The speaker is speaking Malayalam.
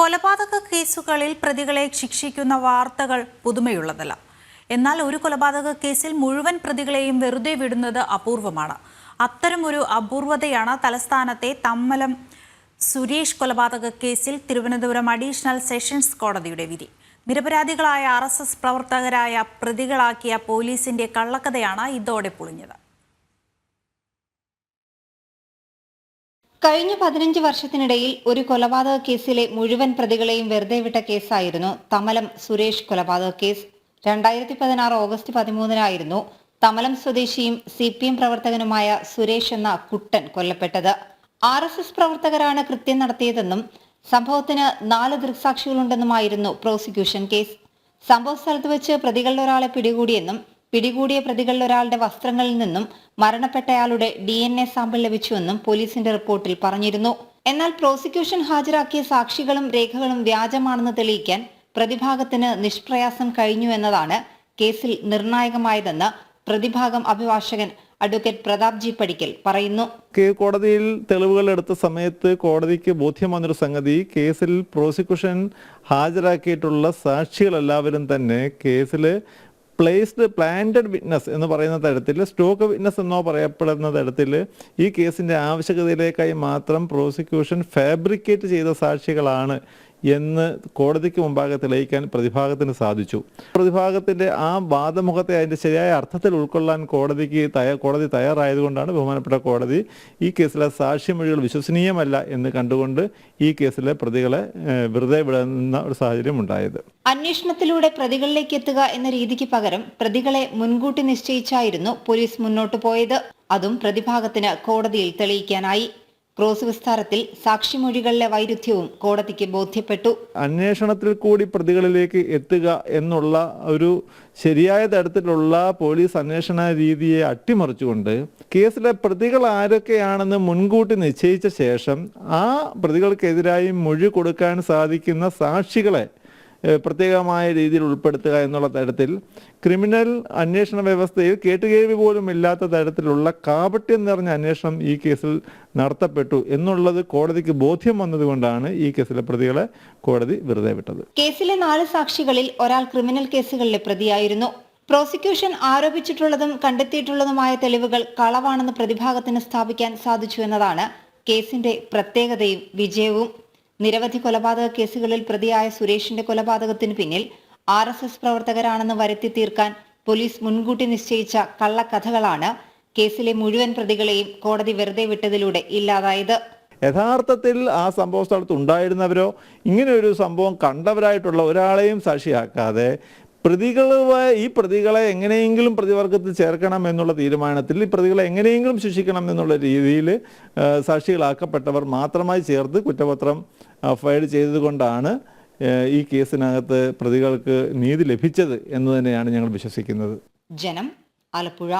കൊലപാതക കേസുകളിൽ പ്രതികളെ ശിക്ഷിക്കുന്ന വാർത്തകൾ പുതുമയുള്ളതല്ല. എന്നാൽ ഒരു കൊലപാതക കേസിൽ മുഴുവൻ പ്രതികളെയും വെറുതെ വിടുന്നത് അപൂർവമാണ്. അത്തരമൊരു അപൂർവതയാണ് തലസ്ഥാനത്തെ തമ്മലം സുരേഷ് കൊലപാതക കേസിൽ തിരുവനന്തപുരം അഡീഷണൽ സെഷൻസ് കോടതിയുടെ വിധി. നിരപരാധികളായ RSS പ്രവർത്തകരായ പ്രതികളാക്കിയ പോലീസിന്റെ കള്ളക്കഥയാണ് ഇതോടെ പൊളിഞ്ഞത്. കഴിഞ്ഞ 15 വർഷത്തിനിടയിൽ ഒരു കൊലപാതക കേസിലെ മുഴുവൻ പ്രതികളെയും വെറുതെ വിട്ട കേസായിരുന്നു തമലം സുരേഷ് കൊലപാതക കേസ്. 2016 ഓഗസ്റ്റ് 13-നായിരുന്നു തമലം സ്വദേശിയും CPM പ്രവർത്തകനുമായ സുരേഷ് എന്ന കുട്ടൻ കൊല്ലപ്പെട്ടത്. RSS പ്രവർത്തകരാണ് കൃത്യം നടത്തിയതെന്നും സംഭവത്തിന് 4 ദൃക്സാക്ഷികളുണ്ടെന്നുമായിരുന്നു പ്രോസിക്യൂഷൻ കേസ്. സംഭവ സ്ഥലത്ത് വെച്ച് പ്രതികളിൽ ഒരാളെ പിടികൂടിയെന്നും പിടികൂടിയ പ്രതികളിൽ ഒരാളുടെ വസ്ത്രങ്ങളിൽ നിന്നും മരണപ്പെട്ടയാളുടെ DNA സാമ്പിൾ ലഭിച്ചുവെന്നും പോലീസിന്റെ റിപ്പോർട്ടിൽ പറഞ്ഞിരുന്നു. എന്നാൽ പ്രോസിക്യൂഷൻ ഹാജരാക്കിയ സാക്ഷികളും രേഖകളും വ്യാജമാണെന്ന് തെളിയിക്കാൻ പ്രതിഭാഗത്തിന് നിഷ്പ്രയാസം കഴിഞ്ഞു എന്നതാണ് കേസിൽ നിർണായകമായതെന്ന് പ്രതിഭാഗം അഭിഭാഷകൻ അഡ്വക്കേറ്റ് പ്രതാപ് ജി പടിക്കൽ പറയുന്നു. കോടതിയിൽ തെളിവുകൾ എടുത്ത സമയത്ത് കോടതിക്ക് ബോധ്യം വന്നൊരു സംഗതി, കേസിൽ പ്രോസിക്യൂഷൻ ഹാജരാക്കിയിട്ടുള്ള സാക്ഷികളെല്ലാവരും തന്നെ കേസിൽ പ്ലാന്റഡ് വിറ്റ്നസ് എന്ന് പറയുന്ന തരത്തിൽ, സ്റ്റോക്ക് വിറ്റ്നസ് എന്നോ പറയപ്പെടുന്ന തരത്തിൽ ഈ കേസിൻ്റെ ആവശ്യകതയിലേക്കായി മാത്രം പ്രോസിക്യൂഷൻ ഫാബ്രിക്കേറ്റ് ചെയ്ത സാക്ഷികളാണ് എന്ന് കോടതിക്ക് മുമ്പാകെ തെളിയിക്കാൻ പ്രതിഭാഗത്തിന് സാധിച്ചു. പ്രതിഭാഗത്തിൻ്റെ ആ വാദമുഖത്തെ അതിൻ്റെ ശരിയായ അർത്ഥത്തിൽ ഉൾക്കൊള്ളാൻ കോടതി തയ്യാറായതുകൊണ്ടാണ് ബഹുമാനപ്പെട്ട കോടതി ഈ കേസിലെ സാക്ഷിമൊഴികൾ വിശ്വസനീയമല്ല എന്ന് കണ്ടുകൊണ്ട് ഈ കേസിലെ പ്രതികളെ വെറുതെ വിടുന്ന ഒരു സാഹചര്യം ഉണ്ടായത്. അന്വേഷണത്തിലൂടെ പ്രതികളിലേക്ക് എത്തുക എന്ന രീതിക്ക് പകരം പ്രതികളെ മുൻകൂട്ടി നിശ്ചയിച്ചായിരുന്നു പോലീസ് മുന്നോട്ട് പോയത്. അതും പ്രതിഭാഗത്തിന് കോടതിയിൽ തെളിയിക്കാനായി. ക്രോസ് വിസ്താരത്തിൽ സാക്ഷിമൊഴികളിലെ വൈരുദ്ധ്യവും കോടതിക്ക് ബോധ്യപ്പെട്ടു. അന്വേഷണത്തിൽ കൂടി പ്രതികളിലേക്ക് എത്തുക എന്നുള്ള ഒരു ശരിയായ തരത്തിലുള്ള പോലീസ് അന്വേഷണ രീതിയെ അട്ടിമറിച്ചുകൊണ്ട് കേസിലെ പ്രതികൾ ആരൊക്കെയാണെന്ന് മുൻകൂട്ടി നിശ്ചയിച്ച ശേഷം ആ പ്രതികൾക്കെതിരായി മൊഴി കൊടുക്കാൻ സാധിക്കുന്ന സാക്ഷികളെ പ്രത്യേകമായ രീതിയിൽ ഉൾപ്പെടുത്തുക എന്നുള്ള തരത്തിൽ ക്രിമിനൽ അന്വേഷണ വ്യവസ്ഥയിൽ കേട്ടുകേൾവി പോലും ഇല്ലാത്ത തരത്തിലുള്ള കാപട്യം നിറഞ്ഞ അന്വേഷണം ഈ കേസിൽ നടത്തപ്പെട്ടു എന്നുള്ളത് കോടതിക്ക് ബോധ്യം വന്നതുകൊണ്ടാണ് ഈ കേസിലെ പ്രതികളെ കോടതി വെറുതെ വിട്ടത്. കേസിലെ 4 സാക്ഷികളിൽ ഒരാൾ ക്രിമിനൽ കേസുകളിലെ പ്രതിയായിരുന്നു. പ്രോസിക്യൂഷൻ ആരോപിച്ചിട്ടുള്ളതും കണ്ടെത്തിയിട്ടുള്ളതുമായ തെളിവുകൾ കളവാണെന്ന് പ്രതിഭാഗത്തിന് സ്ഥാപിക്കാൻ സാധിച്ചു എന്നതാണ് കേസിന്റെ പ്രത്യേകതയും വിജയവും. നിരവധി കൊലപാതക കേസുകളിൽ പ്രതിയായ സുരേഷിന്റെ കൊലപാതകത്തിന് പിന്നിൽ RSS പ്രവർത്തകരാണെന്ന് വരുത്തി തീർക്കാൻ പോലീസ് മുൻകൂട്ടി നിശ്ചയിച്ച കള്ളക്കഥകളാണ് കേസിലെ മുഴുവൻ പ്രതികളെയും കോടതി വെറുതെ വിട്ടതിലൂടെ ഇല്ലാതായത്. യഥാർത്ഥത്തിൽ ആ സംഭവ സ്ഥലത്ത് ഉണ്ടായിരുന്നവരോ ഇങ്ങനെ ഒരു സംഭവം കണ്ടവരായിട്ടുള്ള ഒരാളെയും സാക്ഷിയാക്കാതെ ഈ പ്രതികളെ എങ്ങനെയെങ്കിലും പ്രതിവർഗത്തിൽ ചേർക്കണം എന്നുള്ള തീരുമാനത്തിൽ ഈ പ്രതികളെ എങ്ങനെയെങ്കിലും ശിക്ഷിക്കണം എന്നുള്ള രീതിയിൽ സാക്ഷികളാക്കപ്പെട്ടവർ മാത്രമായി ചേർത്ത് കുറ്റപത്രം ഫയൽ ചെയ്തതുകൊണ്ടാണ് ഈ കേസിനകത്ത് പ്രതികൾക്ക് നീതി ലഭിച്ചത് എന്ന് തന്നെയാണ് ഞങ്ങൾ വിശ്വസിക്കുന്നത്. ജനം, ആലപ്പുഴ.